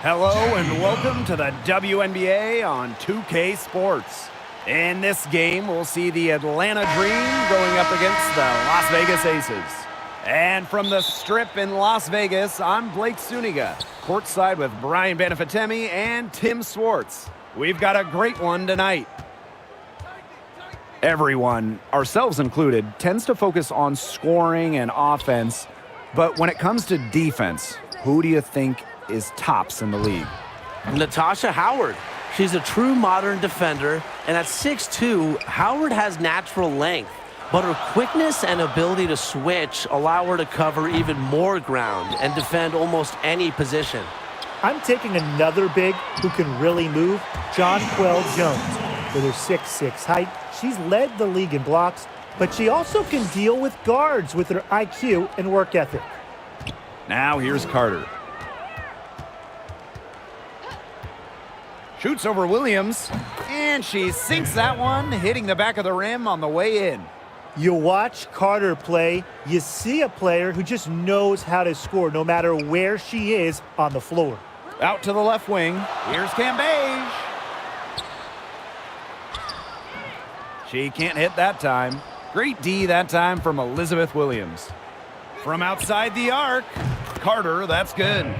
Hello and welcome to the WNBA on 2K Sports. In this game, we'll see the Atlanta Dream going up against the Las Vegas Aces. And from the Strip in Las Vegas, I'm Blake Suniga, courtside with Brian Banafitemi and Tim Swartz. We've got a great one tonight. Everyone, ourselves included, tends to focus on scoring and offense, but when it comes to defense, who do you think is tops in the league? Natasha Howard. She's a true modern defender, and at 6'2", Howard has natural length, but her quickness and ability to switch allow her to cover even more ground and defend almost any position. I'm taking another big who can really move, Jonquel Jones. With her 6'6" height, she's led the league in blocks, but she also can deal with guards with her IQ and work ethic. Now here's Carter. Shoots over Williams, and she sinks that one, hitting the back of the rim on the way in. You watch Carter play, you see a player who just knows how to score no matter where she is on the floor. Out to the left wing, here's Cambage. She can't hit that time. Great D that time from Elizabeth Williams. From outside the arc, Carter, that's good.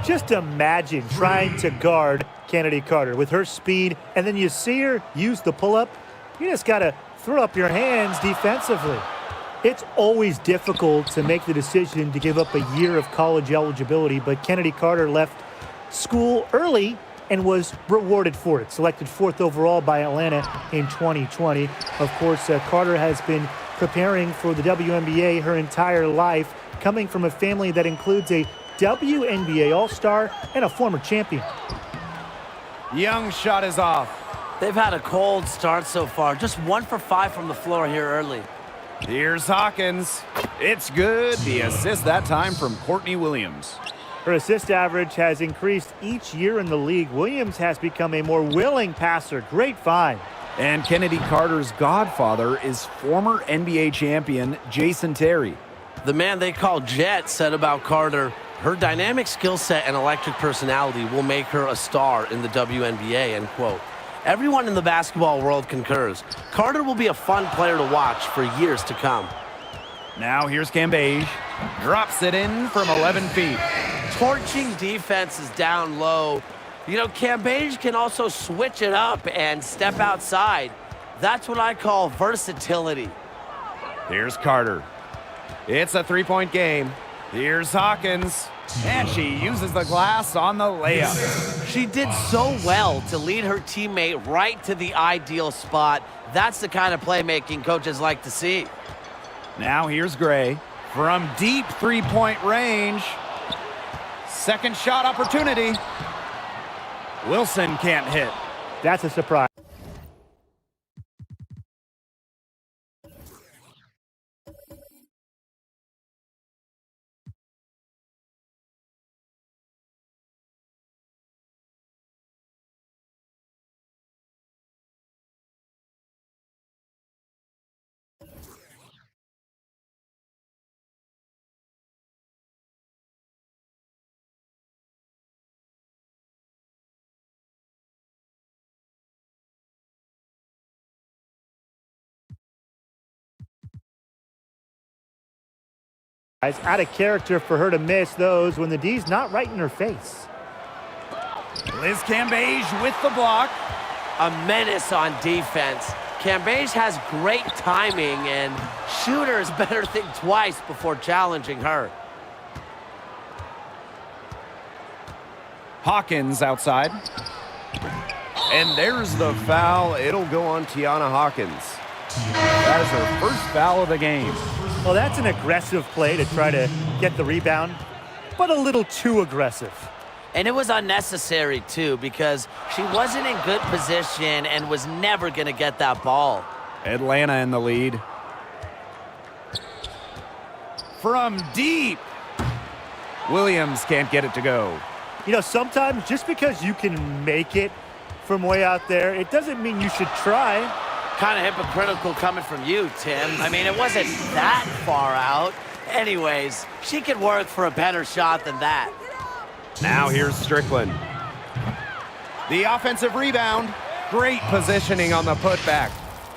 Just imagine trying to guard Kennedy Carter with her speed, and then you see her use the pull-up. You just got to throw up your hands defensively. It's always difficult to make the decision to give up a year of college eligibility, but Kennedy Carter left school early and was rewarded for it. Selected 4th overall by Atlanta in 2020. Of course, Carter has been preparing for the WNBA her entire life, coming from a family that includes a WNBA All-Star and a former champion. Young shot is off. They've had a cold start so far, just 1 for 5 from the floor here early. Here's Hawkins. It's good. The assist that time from Courtney Williams. Her assist average has increased each year in the league. Williams has become a more willing passer. Great find. And Kennedy Carter's godfather is former NBA champion Jason Terry. The man they call Jet said about Carter, her dynamic skill set and electric personality will make her a star in the WNBA, end quote. Everyone in the basketball world concurs. Carter will be a fun player to watch for years to come. Now here's Cambage. Drops it in from 11 feet. Torching defenses down low. You know, Cambage can also switch it up and step outside. That's what I call versatility. Here's Carter. It's a three-point game. Here's Hawkins, and she uses the glass on the layup. She did so well to lead her teammate right to the ideal spot. That's the kind of playmaking coaches like to see. Now here's Gray from deep three-point range. Second shot opportunity. Wilson can't hit. That's a surprise. Out of character for her to miss those when the D's not right in her face. Liz Cambage with the block. A menace on defense. Cambage has great timing, and shooters better think twice before challenging her. Hawkins outside. And there's the foul. It'll go on Tiana Hawkins. That is her first foul of the game. Well, that's an aggressive play to try to get the rebound, but a little too aggressive. And it was unnecessary, too, because she wasn't in good position and was never going to get that ball. Atlanta in the lead. From deep. Williams can't get it to go. You know, sometimes just because you can make it from way out there, it doesn't mean you should try. Kind of hypocritical coming from you, Tim. I mean, it wasn't that far out. Anyways, she could work for a better shot than that. Now here's Strickland. The offensive rebound. Great positioning on the putback.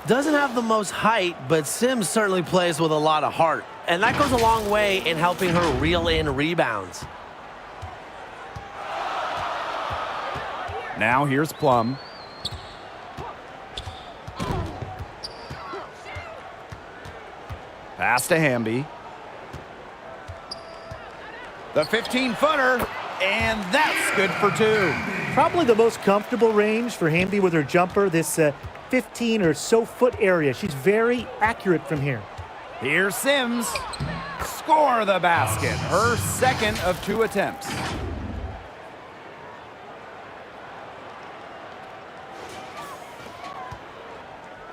Doesn't have the most height, but Sims certainly plays with a lot of heart. And that goes a long way in helping her reel in rebounds. Now here's Plum. Pass to Hamby. The 15-footer, and that's good for two. Probably the most comfortable range for Hamby with her jumper, this 15 or so foot area. She's very accurate from here. Here's Sims. Score the basket. Her second of 2 attempts.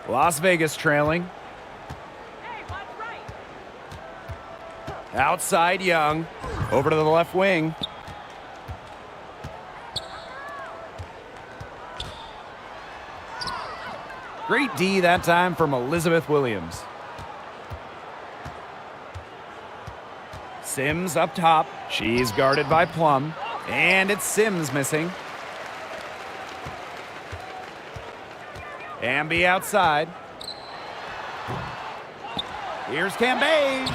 Las Vegas trailing. Outside Young. Over to the left wing. Great D that time from Elizabeth Williams. Sims up top. She's guarded by Plum. And it's Sims missing. Hamby outside. Here's Cambage.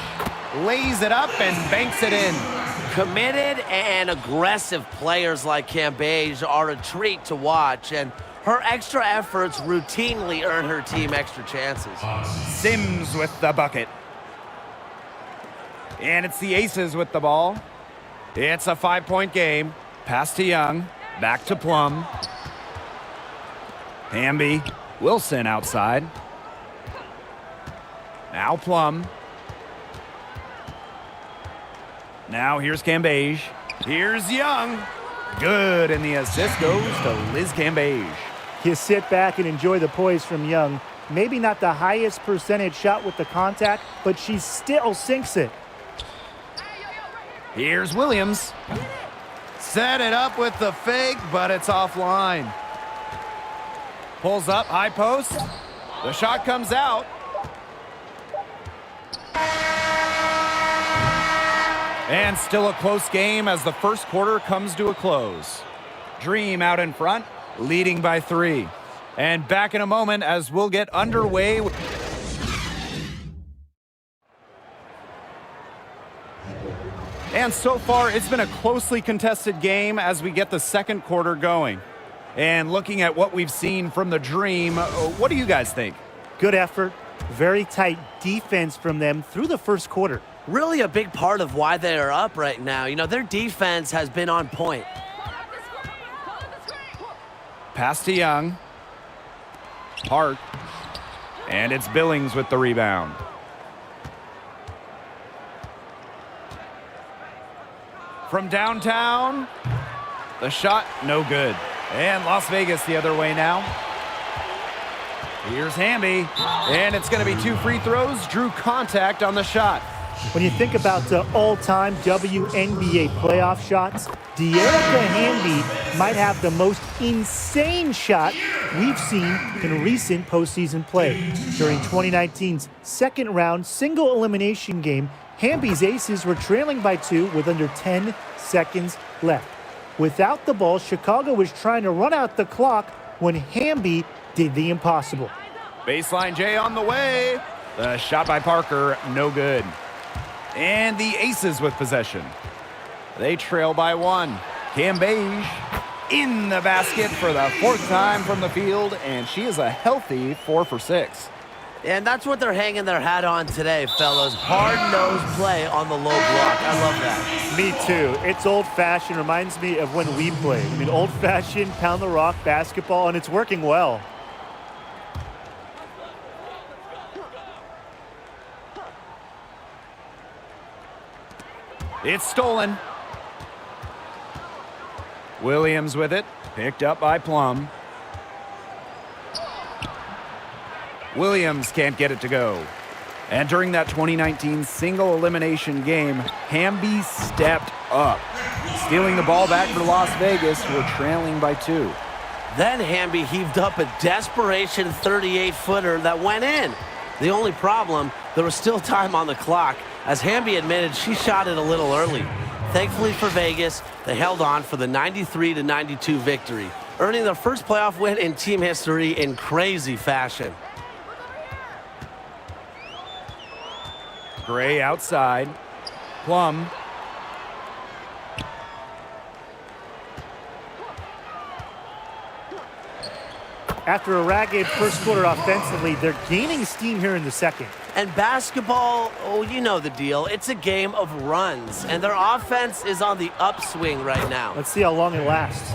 Lays it up and banks it in. Committed and aggressive players like Cambage are a treat to watch, and her extra efforts routinely earn her team extra chances. Sims with the bucket. And it's the Aces with the ball. It's a 5-point game. Pass to Young. Back to Plum. Hamby. Wilson outside. Now Plum. Now here's Cambage. Here's Young. Good, and the assist goes to Liz Cambage. You sit back and enjoy the poise from Young. Maybe not the highest percentage shot with the contact, but she still sinks it. Here's Williams. Set it up with the fake, but it's offline. Pulls up, high post. The shot comes out. And still a close game as the first quarter comes to a close. Dream out in front, leading by 3. And back in a moment as we'll get underway. And so far, it's been a closely contested game as we get the second quarter going. And looking at what we've seen from the Dream, what do you guys think? Good effort, very tight defense from them through the first quarter. Really a big part of why they are up right now. You know, their defense has been on point. Pass to Young. Hart. And it's Billings with the rebound. From downtown, the shot no good. And Las Vegas the other way now. Here's Hamby, and it's going to be 2 free throws. Drew contact on the shot. When you think about all-time WNBA playoff shots, De'Erica Hamby might have the most insane shot we've seen in recent postseason play. During 2019's second-round single-elimination game, Hamby's Aces were trailing by 2 with under 10 seconds left. Without the ball, Chicago was trying to run out the clock when Hamby did the impossible. Baseline J on the way. The shot by Parker, no good. And the Aces with possession. They trail by 1. Cambage in the basket for the 4th time from the field, and she is a healthy 4 for 6. And that's what they're hanging their hat on today, fellas. Hard-nosed play on the low block. I love that. Me too. It's old-fashioned. Reminds me of when we played. I mean, old-fashioned, pound-the-rock basketball, and it's working well. It's stolen. Williams with it. Picked up by Plum. Williams can't get it to go. And during that 2019 single elimination game, Hamby stepped up, stealing the ball back for Las Vegas, who were trailing by 2. Then Hamby heaved up a desperation 38-footer that went in. The only problem, there was still time on the clock. As Hamby admitted, she shot it a little early. Thankfully for Vegas, they held on for the 93-92 victory, earning their first playoff win in team history in crazy fashion. Gray outside. Plum. After a ragged first quarter offensively, they're gaining steam here in the second. And basketball, oh, you know the deal. It's a game of runs, and their offense is on the upswing right now. Let's see how long it lasts.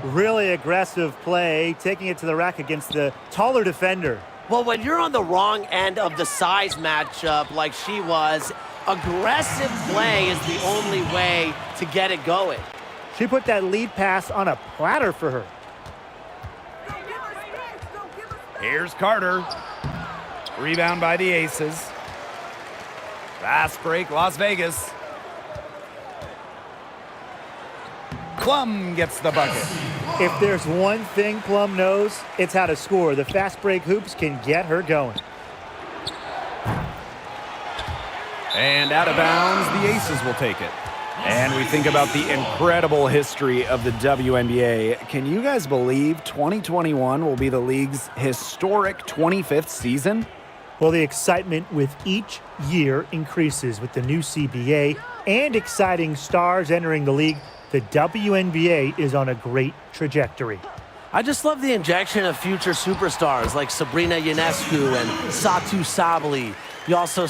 Really aggressive play, taking it to the rack against the taller defender. Well, when you're on the wrong end of the size matchup like she was, aggressive play is the only way to get it going. She put that lead pass on a platter for her. Here's Carter. Rebound by the Aces. Fast break, Las Vegas. Plum gets the bucket. If there's one thing Plum knows, it's how to score. The fast break hoops can get her going. And out of bounds, the Aces will take it. And we think about the incredible history of the WNBA. Can you guys believe 2021 will be the league's historic 25th season? Well, the excitement with each year increases with the new CBA and exciting stars entering the league. The WNBA is on a great trajectory. I just love the injection of future superstars like Sabrina Ionescu and Satu Sabali. You also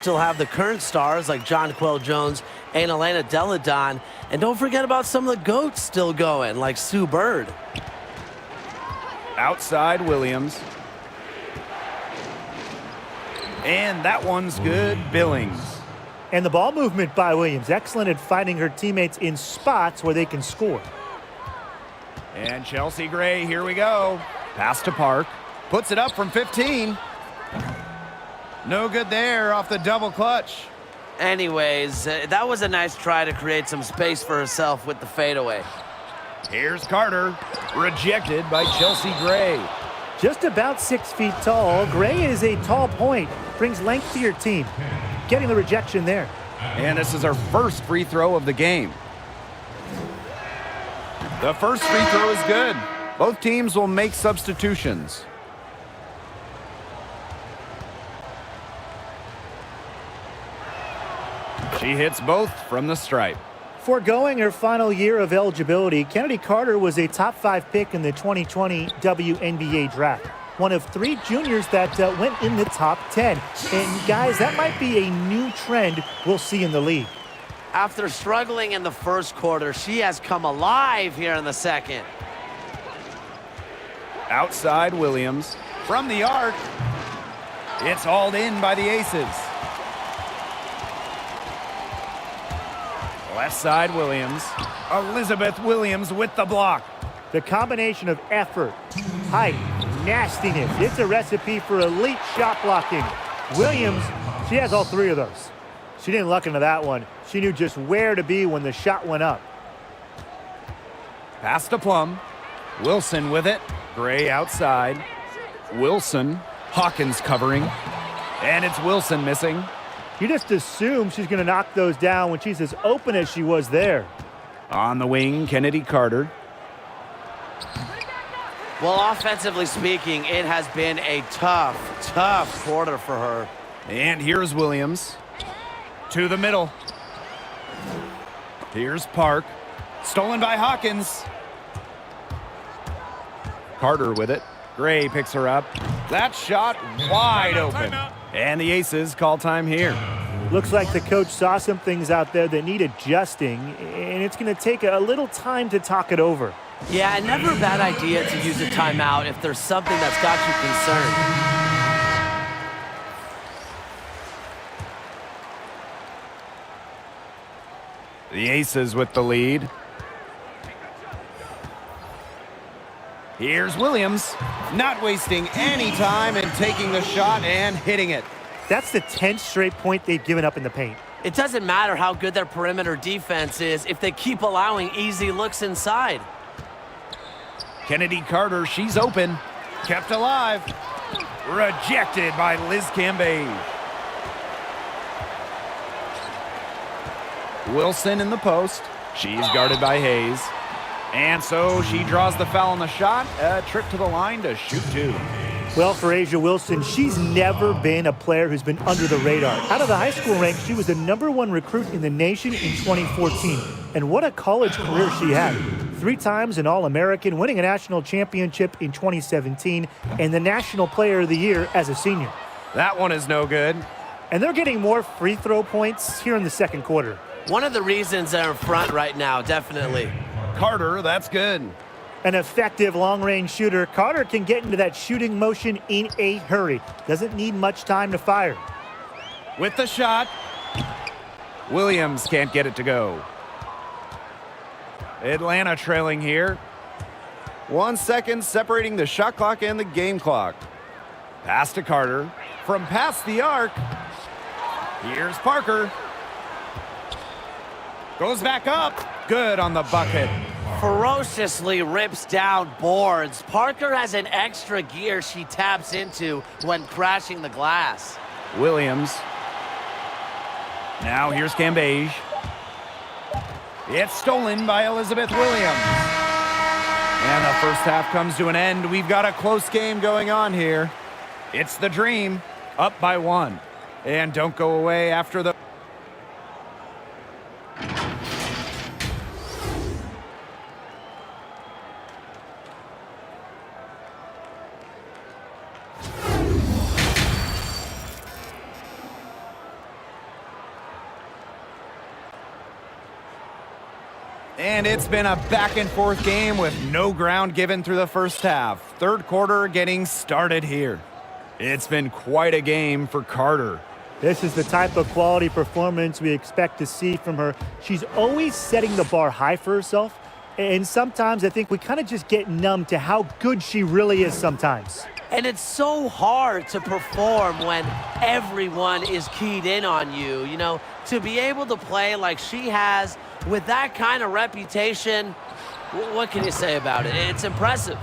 still have the current stars like Jonquel Jones and Elena Deladon. And don't forget about some of the GOATs still going, like Sue Bird. Outside Williams. And that one's good. Billings. And the ball movement by Williams. Excellent at finding her teammates in spots where they can score. And Chelsea Gray, here we go. Pass to Park. Puts it up from 15. No good there off the double clutch. Anyways, that was a nice try to create some space for herself with the fadeaway. Here's Carter. Rejected by Chelsea Gray. Just about 6 feet tall, Gray is a tall point. Brings length to your team. Getting the rejection there. And this is her first free throw of the game. The first free throw is good. Both teams will make substitutions. She hits both from the stripe. Foregoing her final year of eligibility, Kennedy Carter was a top 5 pick in the 2020 WNBA draft. One of 3 juniors that went in the top 10. And guys, that might be a new trend we'll see in the league. After struggling in the first quarter, she has come alive here in the second. Outside Williams. From the arc. It's hauled in by the Aces. Left side Williams. Elizabeth Williams with the block. The combination of effort, height, nastiness. It's a recipe for elite shot blocking. Williams, she has all 3 of those. She didn't luck into that one. She knew just where to be when the shot went up. Pass to Plum. Wilson with it. Gray outside. Wilson. Hawkins covering. And it's Wilson missing. You just assume she's going to knock those down when she's as open as she was there. On the wing, Kennedy Carter. Well, offensively speaking, it has been a tough quarter for her. And here's Williams. To the middle. Here's Park. Stolen by Hawkins. Carter with it. Gray picks her up. That shot wide open. And the Aces call time here. Looks like the coach saw some things out there that need adjusting, and it's going to take a little time to talk it over. Yeah, never a bad idea to use a timeout if there's something that's got you concerned. The Aces with the lead. Here's Williams, not wasting any time and taking the shot and hitting it. That's the 10th straight point they've given up in the paint. It doesn't matter how good their perimeter defense is if they keep allowing easy looks inside. Kennedy Carter, she's open. Kept alive. Rejected by Liz Cambage. Wilson in the post. She's guarded by Hayes. And so she draws the foul on the shot. A trip to the line to shoot two. Well, for A'ja Wilson, she's never been a player who's been under the radar. Out of the high school ranks, she was the #1 recruit in the nation in 2014. And what a college career she had. 3 times an All-American, winning a national championship in 2017, and the National Player of the Year as a senior. That one is no good. And they're getting more free throw points here in the second quarter. One of the reasons they're in front right now, definitely. Carter, that's good. An effective long-range shooter, Carter can get into that shooting motion in a hurry. Doesn't need much time to fire. With the shot. Williams can't get it to go. Atlanta trailing here. 1 second separating the shot clock and the game clock. Pass to Carter. From past the arc. Here's Parker. Goes back up. Good on the bucket. Ferociously rips down boards. Parker has an extra gear she taps into when crashing the glass. Williams. Now here's Cambage. It's stolen by Elizabeth Williams. And the first half comes to an end. We've got a close game going on here. It's the Dream, up by 1. And don't go away after the... And it's been a back-and-forth game with no ground given through the first half. Third quarter getting started here. It's been quite a game for Carter. This is the type of quality performance we expect to see from her. She's always setting the bar high for herself, and sometimes I think we kind of just get numb to how good she really is sometimes. And it's so hard to perform when everyone is keyed in on you. You know, to be able to play like she has with that kind of reputation, what can you say about it? It's impressive.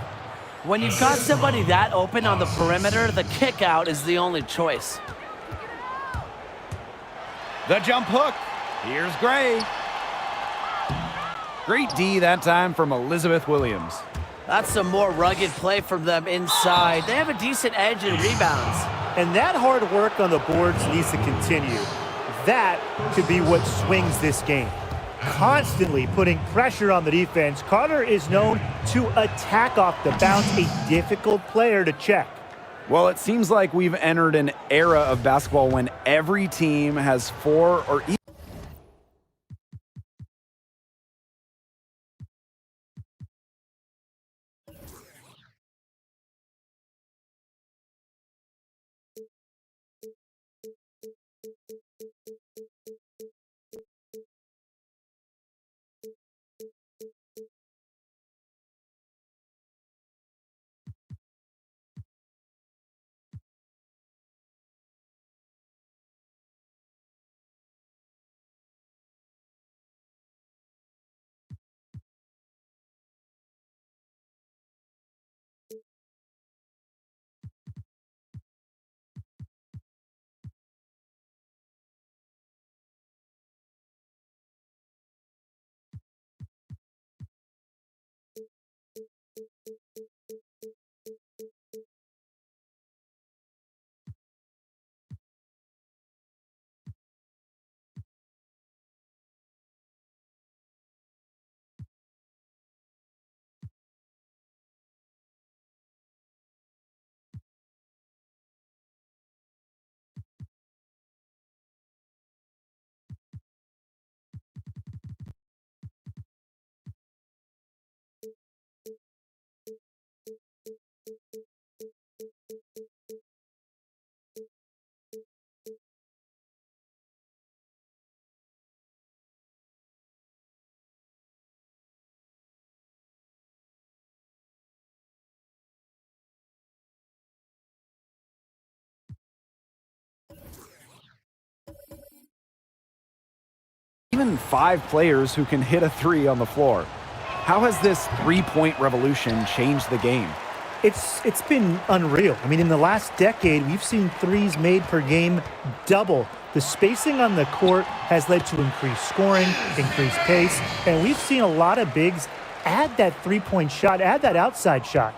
When you've got somebody that open on the perimeter, the kick out is the only choice. The jump hook. Here's Gray. Great D that time from Elizabeth Williams. That's some more rugged play from them inside. They have a decent edge in rebounds. And that hard work on the boards needs to continue. That could be what swings this game. Constantly putting pressure on the defense, Carter is known to attack off the bounce, a difficult player to check. Well, it seems like we've entered an era of basketball when every team has 4 or even Even 5 players who can hit a three on the floor. How has this three-point revolution changed the game? It's been unreal. I mean, in the last decade, we've seen threes made per game double. The spacing on the court has led to increased scoring, increased pace, and we've seen a lot of bigs add that three-point shot, add that outside shot.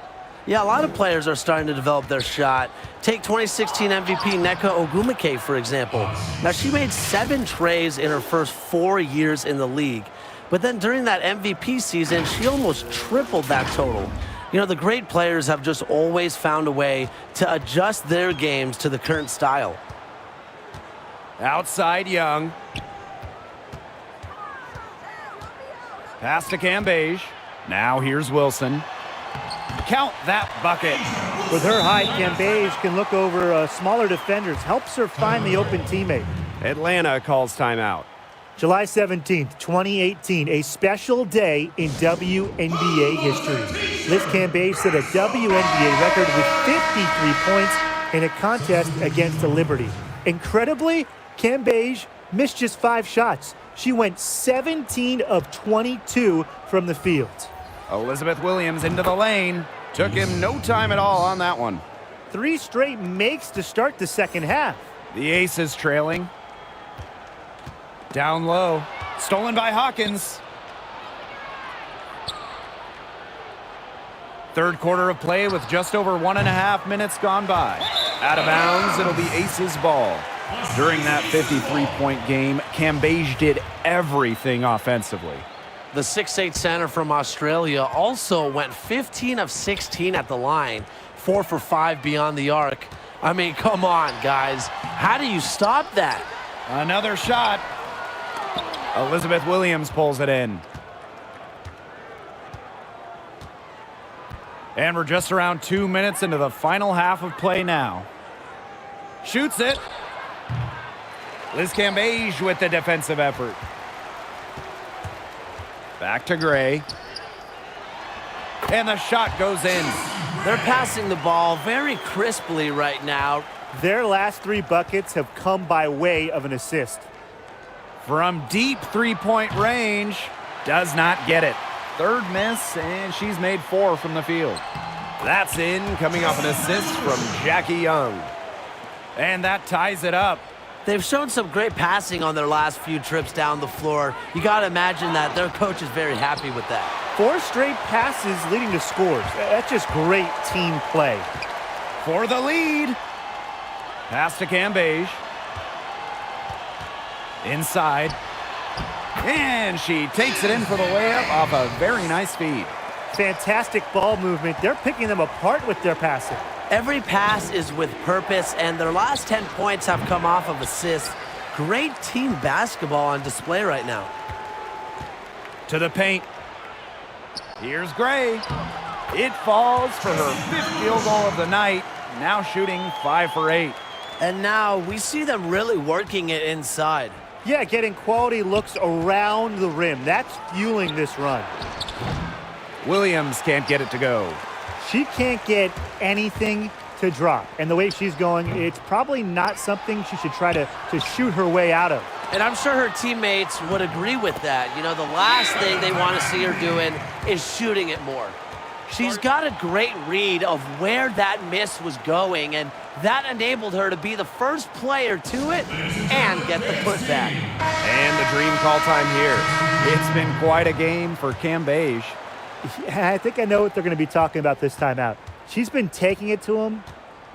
Yeah, a lot of players are starting to develop their shot. Take 2016 MVP Nneka Ogwumike, for example. Now, she made 7 trays in her first 4 years in the league. But then during that MVP season, she almost tripled that total. You know, the great players have just always found a way to adjust their games to the current style. Outside Young. Pass to Cambage. Now here's Wilson. Count that bucket. With her height, Cambage can look over smaller defenders, helps her find the open teammate. Atlanta calls timeout. July 17th, 2018, a special day in WNBA history. Liz Cambage set a WNBA record with 53 points in a contest against the Liberty. Incredibly, Cambage missed just 5 shots. She went 17 of 22 from the field. Elizabeth Williams into the lane. Took him no time at all on that one. 3 straight makes to start the second half. The Aces trailing. Down low. Stolen by Hawkins. Third quarter of play with just over 1.5 minutes gone by. Out of bounds, it'll be Aces ball. During that 53-point game, Cambage did everything offensively. The 6'8" center from Australia also went 15 of 16 at the line, 4 for 5 beyond the arc. I mean, come on, guys. How do you stop that? Another shot. Elizabeth Williams pulls it in. And we're just around 2 minutes into the final half of play now. Shoots it. Liz Cambage with the defensive effort. Back to Gray. And the shot goes in. They're passing the ball very crisply right now. Their last 3 buckets have come by way of an assist. From deep three-point range, does not get it. Third miss, and she's made 4 from the field. That's in, coming off an assist from Jackie Young. And that ties it up. They've shown some great passing on their last few trips down the floor. You got to imagine that their coach is very happy with that. 4 straight passes leading to scores. That's just great team play. For the lead. Pass to Cambage. Inside. And she takes it in for the layup off a very nice feed. Fantastic ball movement. They're picking them apart with their passing. Every pass is with purpose, and their last 10 points have come off of assists. Great team basketball on display right now. To the paint. Here's Gray. It falls for her 5th field goal of the night. Now shooting 5 for 8. And now we see them really working it inside. Yeah, getting quality looks around the rim. That's fueling this run. Williams can't get it to go. She can't get anything to drop. And the way she's going, it's probably not something she should try to shoot her way out of. And I'm sure her teammates would agree with that. You know, the last thing they want to see her doing is shooting it more. She's got a great read of where that miss was going, and that enabled her to be the first player to it and get the putback. And the dream call time here. It's been quite a game for Cambage. I think I know what they're going to be talking about this timeout. She's been taking it to them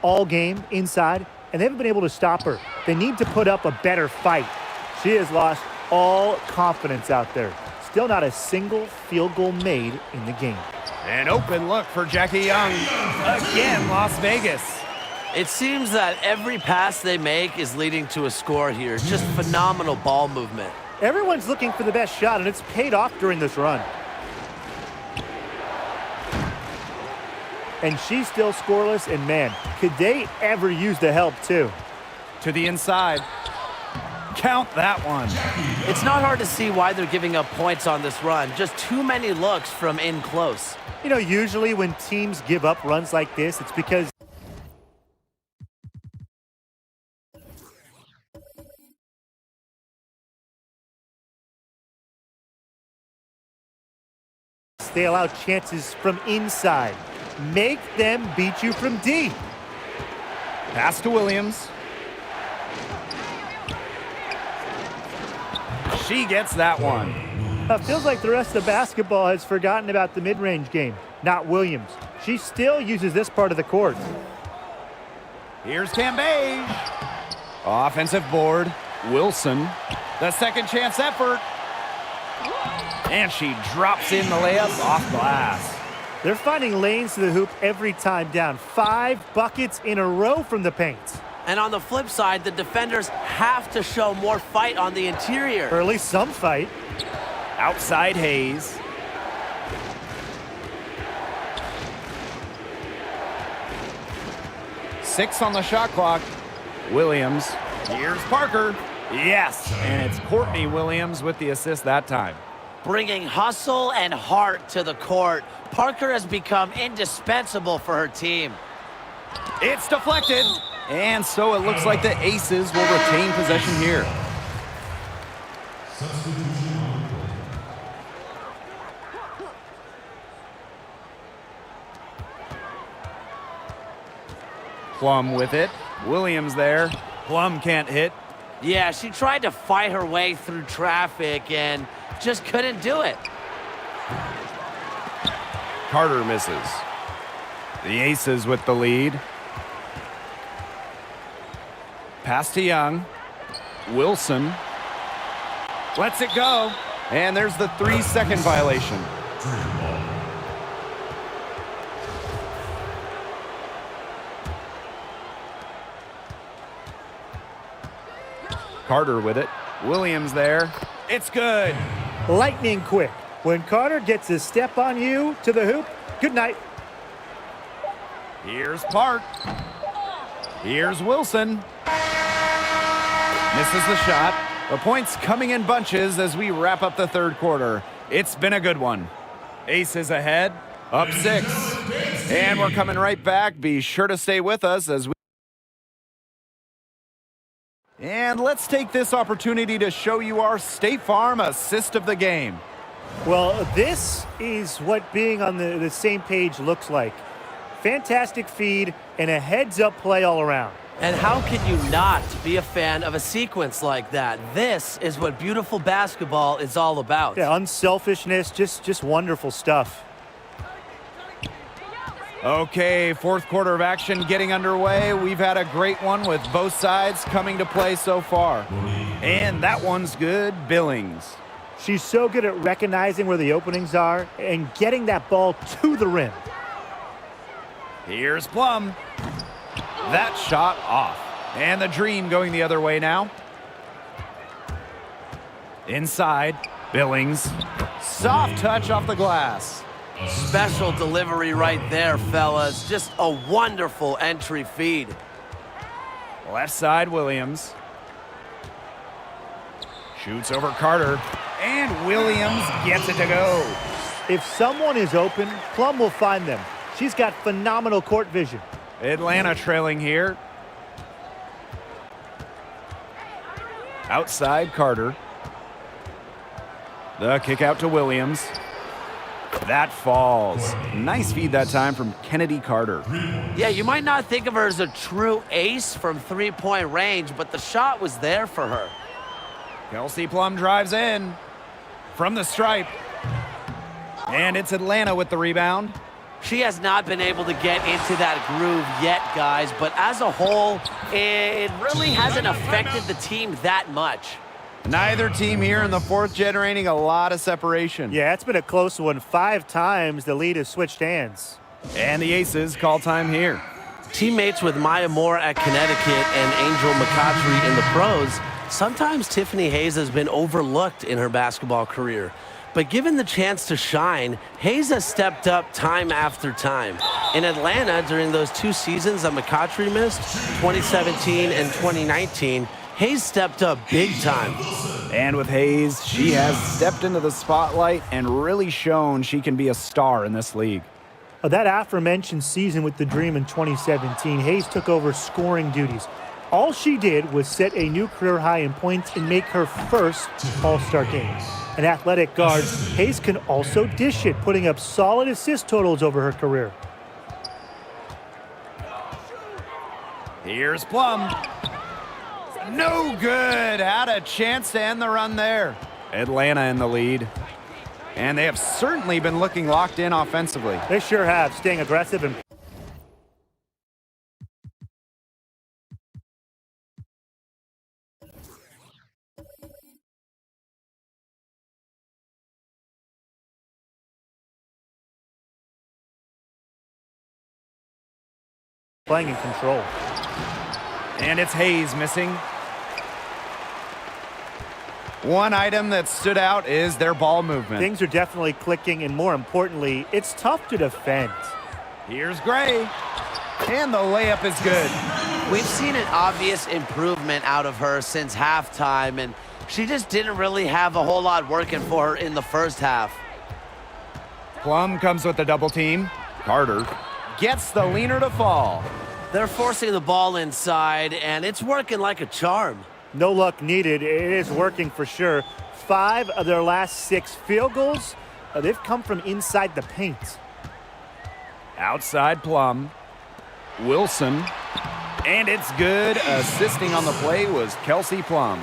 all game inside, and they haven't been able to stop her. They need to put up a better fight. She has lost all confidence out there. Still not a single field goal made in the game. An open look for Jackie Young. Again, Las Vegas. It seems that every pass they make is leading to a score here. Just phenomenal ball movement. Everyone's looking for the best shot, and it's paid off during this run. and she's still scoreless, and man, could they ever use the help too. To the inside. Count that one. It's not hard to see why they're giving up points on this run. Just too many looks from in close. You know, usually when teams give up runs like this, it's because they allow chances from inside. Make them beat you from deep. Pass to Williams. She gets that one. Feels like the rest of basketball has forgotten about the mid-range game. Not Williams. She still uses this part of the court. Here's Cambage. Offensive board. Wilson. The second chance effort. And she drops in the layup off glass. They're finding lanes to the hoop every time down. 5 buckets in a row from the paint. And on the flip side, the defenders have to show more fight on the interior. Or at least some fight. Outside Hayes. Six on the shot clock. Williams. Here's Parker. Yes, and it's Courtney Williams with the assist that time. Bringing hustle and heart to the court. Parker has become indispensable for her team. It's deflected. And so it looks like the Aces will retain possession here. Plum with it. Williams there. Plum can't hit. Yeah, she tried to fight her way through traffic and just couldn't do it. Carter misses. The Aces with the lead. Pass to Young. Wilson. Lets it go. And there's the 3-second violation. Carter with it. Williams there. It's good. Lightning quick. When Carter gets a step on you to the hoop, good night. Here's Park. Here's Wilson. Misses the shot. The points coming in bunches as we wrap up the third quarter. It's been a good one. Aces ahead, up 6. And we're coming right back. Be sure to stay with us as we... And let's take this opportunity to show you our State Farm assist of the game. Well, this is what being on the same page looks like. Fantastic feed and a heads-up play all around. And how can you not be a fan of a sequence like that? This is what beautiful basketball is all about. Yeah, unselfishness, just wonderful stuff. Okay, fourth quarter of action getting underway. We've had a great one with both sides coming to play so far. And that one's good, Billings. She's so good at recognizing where the openings are and getting that ball to the rim. Here's Plum. That shot off. And the Dream going the other way now. Inside, Billings. Soft touch off the glass. Special delivery right there, fellas. Just a wonderful entry feed. Left side, Williams. Shoots over Carter. And Williams gets it to go. If someone is open, Plum will find them. She's got phenomenal court vision. Atlanta trailing here. Outside, Carter. The kick out to Williams. That falls. Nice feed that time from Kennedy Carter. Yeah, you might not think of her as a true ace from three-point range, but the shot was there for her. Kelsey Plum drives in from the stripe. And it's Atlanta with the rebound. She has not been able to get into that groove yet, guys, but as a whole, it really hasn't affected the team that much. Neither team here in the fourth generating a lot of separation. Yeah, it's been a close one. 5 times the lead has switched hands. And the Aces call time here. Teammates with Maya Moore at Connecticut and Angel McCassie in the pros, sometimes Tiffany Hayes has been overlooked in her basketball career. but given the chance to shine, Hayes has stepped up time after time. In Atlanta, during those 2 seasons that McCassie missed, 2017 and 2019, Hayes stepped up big time. And with Hayes, she has stepped into the spotlight and really shown she can be a star in this league. That aforementioned season with the Dream in 2017, Hayes took over scoring duties. All she did was set a new career high in points and make her first All-Star game. An athletic guard, Hayes can also dish it, putting up solid assist totals over her career. Here's Plum. No good. Had a chance to end the run there. Atlanta in the lead. And they have certainly been looking locked in offensively. They sure have, staying aggressive and playing in control. And it's Hayes missing. One item that stood out is their ball movement. Things are definitely clicking, and more importantly, it's tough to defend. Here's Gray. And the layup is good. We've seen an obvious improvement out of her since halftime, and she just didn't really have a whole lot working for her in the first half. Plum comes with the double team. Carter gets the leaner to fall. They're forcing the ball inside, and it's working like a charm. No luck needed. It is working for sure. 5 of their last 6 field goals, they've come from inside the paint. Outside Plum. Wilson. And it's good. Assisting on the play was Kelsey Plum.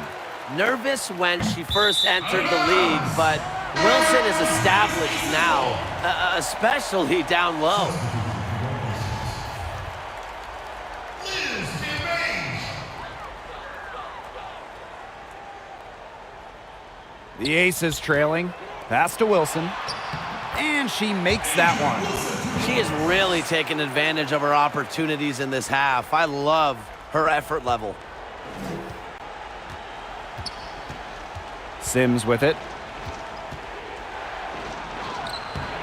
Nervous when she first entered the league, but Wilson is established now, especially down low. The Aces trailing. Pass to Wilson. And she makes that one. She is really taking advantage of her opportunities in this half. I love her effort level. Sims with it.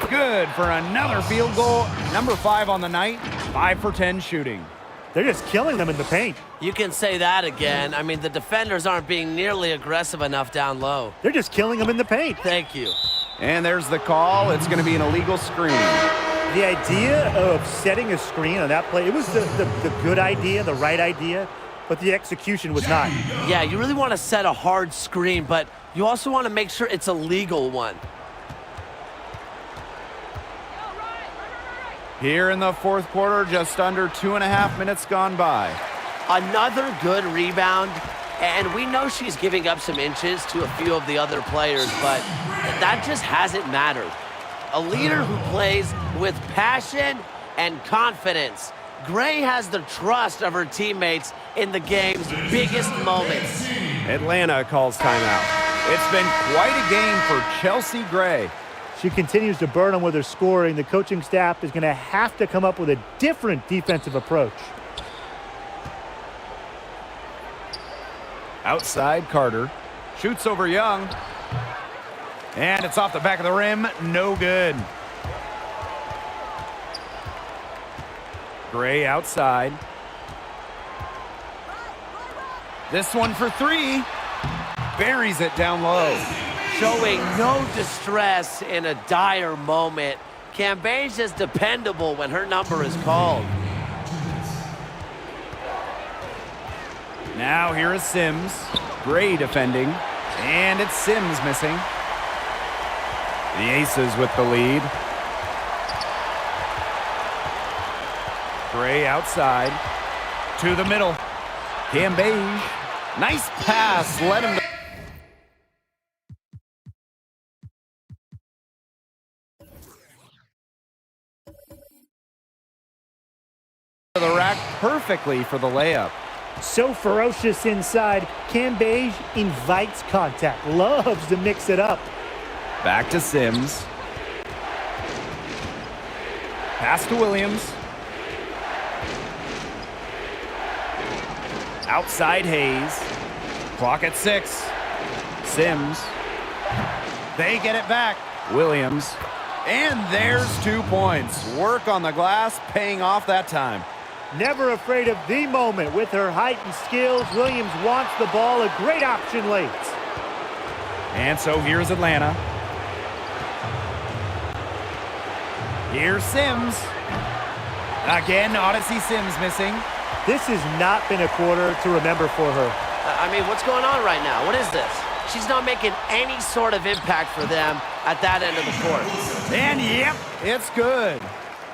Good for another field goal. Number 5 on the night. 5 for 10 shooting. They're just killing them in the paint. You can say that again. I mean, the defenders aren't being nearly aggressive enough down low. They're just killing them in the paint. Thank you. And there's the call. It's going to be an illegal screen. The idea of setting a screen on that play, it was the good idea, the right idea, but the execution was not. Yeah, you really want to set a hard screen, but you also want to make sure it's a legal one. Here in the fourth quarter, just under 2.5 minutes gone by. Another good rebound, and we know she's giving up some inches to a few of the other players, but that just hasn't mattered. A leader who plays with passion and confidence. Gray has the trust of her teammates in the game's biggest moments. Atlanta calls timeout. It's been quite a game for Chelsea Gray. She continues to burn them with her scoring. The coaching staff is going to have to come up with a different defensive approach. Outside Carter. Shoots over Young. And it's off the back of the rim. No good. Gray outside. This one for 3. Buries it down low. Showing no distress in a dire moment. Cambage is dependable when her number is called. Now here is Sims. Gray defending. And it's Sims missing. The Aces with the lead. Gray outside. To the middle. Cambage. Nice pass. Let him... the rack perfectly for the layup. So ferocious inside, Cambage invites contact, loves to mix it up. Back to Sims. Pass to Williams. Outside Hayes. Clock at 6. Sims. They get it back. Williams. And there's 2 points. Work on the glass, paying off that time. Never afraid of the moment. With her height and skills, Williams wants the ball. A great option late. And so here's Atlanta. Here's Sims. Again, Odyssey Sims missing. This has not been a quarter to remember for her. I mean, what's going on right now? What is this? She's not making any sort of impact for them at that end of the court. And yep, it's good.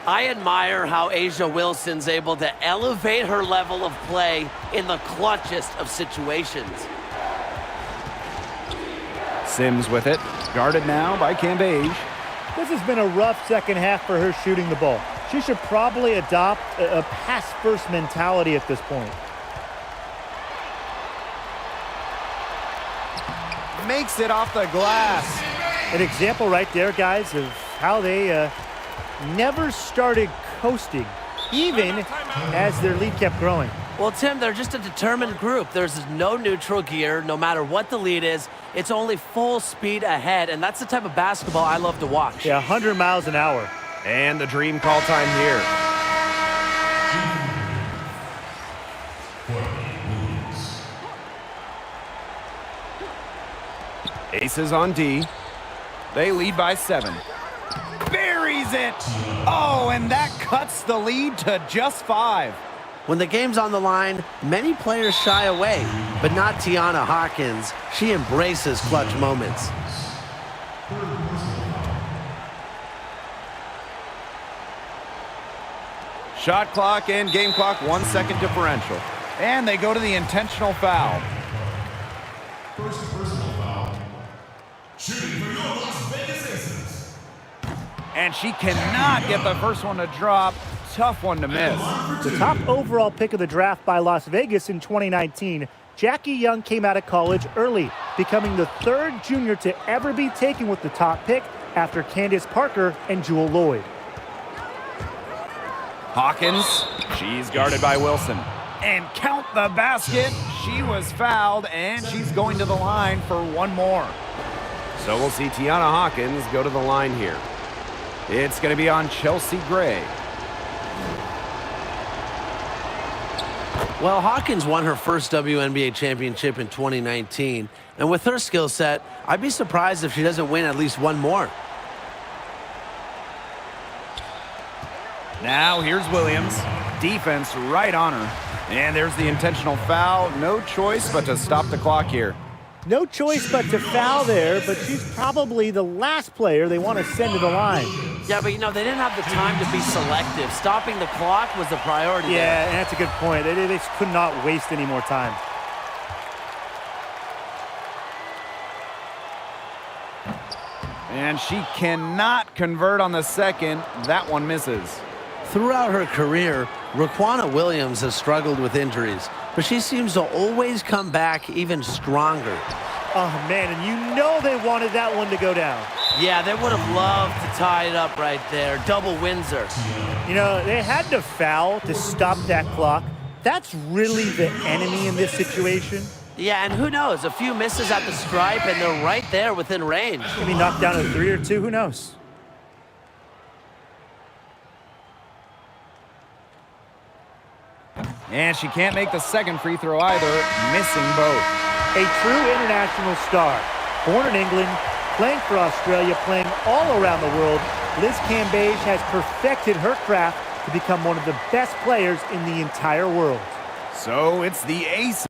I admire how A'ja Wilson's able to elevate her level of play in the clutchest of situations. Sims with it. Guarded now by Cambage. This has been a rough second half for her shooting the ball. She should probably adopt a pass-first mentality at this point. Makes it off the glass. An example right there, guys, of how they never started coasting, even as their lead kept growing. Well, Tim, they're just a determined group. There's no neutral gear. No matter what the lead is, it's only full speed ahead, and that's the type of basketball I love to watch. Yeah, 100 miles an hour. And the dream call time here. Aces on D. They lead by 7. Buries it! Oh, and that cuts the lead to just 5. When the game's on the line, many players shy away, but not Tiana Hawkins. She embraces clutch moments. Shot clock and game clock, 1 second differential. And they go to the intentional foul. First personal foul. Shooting for your Las Vegas Aces. And she cannot get the first one to drop. Tough one to miss. The top overall pick of the draft by Las Vegas in 2019, Jackie Young came out of college early, becoming the 3rd junior to ever be taken with the top pick after Candace Parker and Jewel Lloyd. Hawkins, she's guarded by Wilson. And count the basket. She was fouled, and she's going to the line for 1 more. So we'll see Tiana Hawkins go to the line here. It's going to be on Chelsea Gray. Well, Hawkins won her first WNBA championship in 2019, and with her skill set, I'd be surprised if she doesn't win at least 1 more. Now here's Williams. Defense right on her. And there's the intentional foul. No choice but to stop the clock here. No choice but to foul there, but she's probably the last player they want to send to the line. Yeah, but, you know, they didn't have the time to be selective. Stopping the clock was the priority. Yeah, there. and that's a good point. They just could not waste any more time. And she cannot convert on the second. That one misses. Throughout her career, Raquana Williams has struggled with injuries, but she seems to always come back even stronger. Oh, man, and you know they wanted that one to go down. Yeah, they would have loved to tie it up right there. Double Windsor. You know, they had to foul to stop that clock. That's really the enemy in this situation. Yeah, and who knows? A few misses at the stripe, and they're right there within range. Maybe knocked down a 3 or 2, who knows? And she can't make the second free throw either, missing both. A true international star. Born in England, playing for Australia, playing all around the world, Liz Cambage has perfected her craft to become one of the best players in the entire world. So it's the ace.